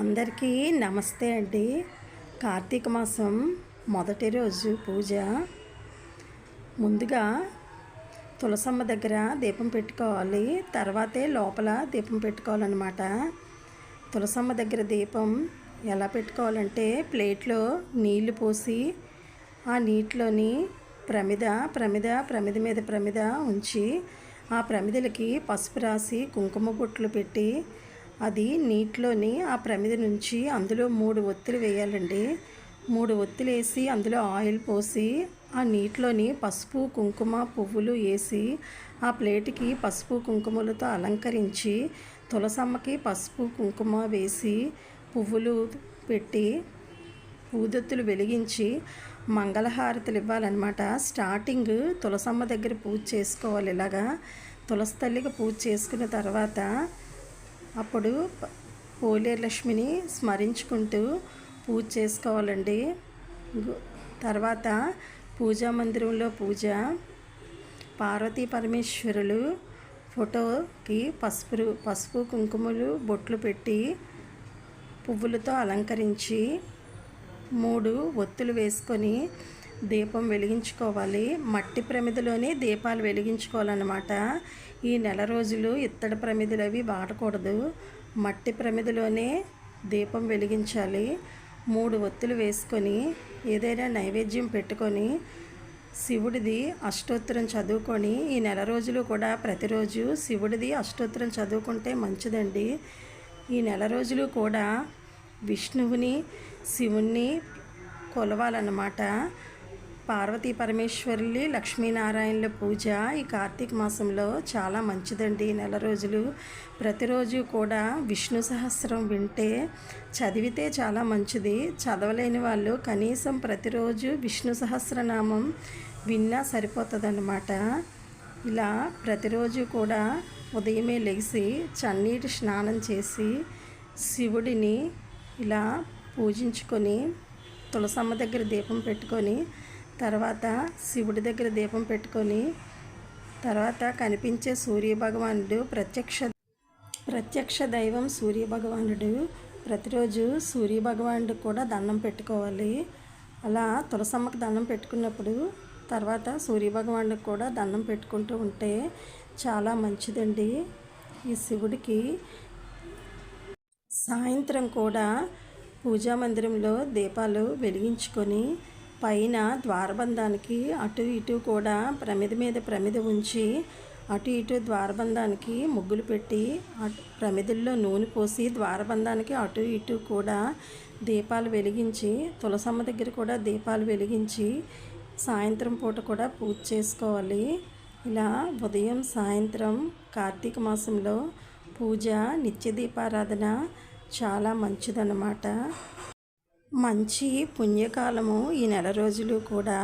అందరికీ నమస్తే అండి. కార్తీక మాసం మొదటి రోజు పూజ. ముందుగా తులసమ్మ దగ్గర దీపం పెట్టుకోవాలి, తర్వాతే లోపల దీపం పెట్టుకోవాలన్నమాట. తులసమ్మ దగ్గర దీపం ఎలా పెట్టుకోవాలంటే, ప్లేట్లో నీళ్లు పోసి ఆ నీటిలోని ప్రమిద మీద ఉంచి ఆ ప్రమిదలకి పసుపు రాసి కుంకుమ బొట్లు పెట్టి అది నీటిలోని ఆ ప్రమిద నుంచి అందులో 3 ఒత్తులు వేయాలండి. 3 ఒత్తులు వేసి అందులో ఆయిల్ పోసి ఆ నీటిలోని పసుపు కుంకుమ పువ్వులు వేసి ఆ ప్లేట్కి పసుపు కుంకుమలతో అలంకరించి తులసమ్మకి పసుపు కుంకుమ వేసి పువ్వులు పెట్టి ఊదొత్తులు వెలిగించి మంగళహారతులు ఇవ్వాలన్నమాట. స్టార్టింగ్ తులసమ్మ దగ్గర పూజ చేసుకోవాలి. ఇలాగా తులసి తల్లికి పూజ చేసుకున్న తర్వాత అప్పుడు పోలేరలక్ష్మిని స్మరించుకుంటూ పూజ చేసుకోవాలండి. తర్వాత పూజా మందిరంలో పూజ, పార్వతీ పరమేశ్వరులు ఫోటోకి పసుపు కుంకుమలు బొట్లు పెట్టి పువ్వులతో అలంకరించి 3 ఒత్తులు వేసుకొని దీపం వెలిగించుకోవాలి. మట్టి ప్రమిదలోనే దీపాలు వెలిగించుకోవాలన్నమాట. ఈ నెల రోజులు ఇత్తడి ప్రమిదలు అవి వాడకూడదు, మట్టి ప్రమిదలోనే దీపం వెలిగించాలి. 3 ఒత్తులు వేసుకొని ఏదైనా నైవేద్యం పెట్టుకొని శివుడిది అష్టోత్తరం చదువుకొని ఈ నెల రోజులు కూడా ప్రతిరోజు శివుడిది అష్టోత్తరం చదువుకుంటే మంచిదండి. ఈ నెల రోజులు కూడా విష్ణువుని శివుణ్ణి కొలవాలన్నమాట. పార్వతీ పరమేశ్వరులు లక్ష్మీనారాయణుల పూజ ఈ కార్తీక మాసంలో చాలా మంచిదండి. నెల రోజులు ప్రతిరోజు కూడా విష్ణు సహస్రం వింటే చదివితే చాలా మంచిది. చదవలేని వాళ్ళు కనీసం ప్రతిరోజు విష్ణు సహస్రనామం విన్నా సరిపోతుందన్నమాట. ఇలా ప్రతిరోజు కూడా ఉదయమే లెగిసి చన్నీటి స్నానం చేసి శివుడిని ఇలా పూజించుకొని తులసమ్మ దగ్గర దీపం పెట్టుకొని తర్వాత శివుడి దగ్గర దీపం పెట్టుకొని తర్వాత కనిపించే సూర్యభగవానుడు ప్రత్యక్ష దైవం సూర్యభగవానుడు. ప్రతిరోజు సూర్యభగవానుడికి కూడా దండం పెట్టుకోవాలి. అలా తులసమ్మకి దండం పెట్టుకున్నప్పుడు తర్వాత సూర్యభగవానుడికి కూడా దండం పెట్టుకుంటూ ఉంటే చాలా మంచిదండి. ఈ శివుడికి సాయంత్రం కూడా పూజా మందిరంలో దీపాలు వెలిగించుకొని పైన ద్వారబంధానికి అటు ఇటు కూడా ప్రమిద ఉంచి అటు ఇటు ద్వారబంధానికి ముగ్గులు పెట్టి ప్రమిదల్లో నూనె పోసి ద్వారబంధానికి అటు ఇటు కూడా దీపాలు వెలిగించి తులసమ్మ దగ్గర కూడా దీపాలు వెలిగించి సాయంత్రం పూట కూడా పూజ చేసుకోవాలి. ఇలా ఉదయం సాయంత్రం కార్తీక మాసంలో పూజ నిత్య దీపారాధన చాలా మంచిదన్నమాట. మంచి పుణ్యకాలము ఈ నెల రోజులు కూడా.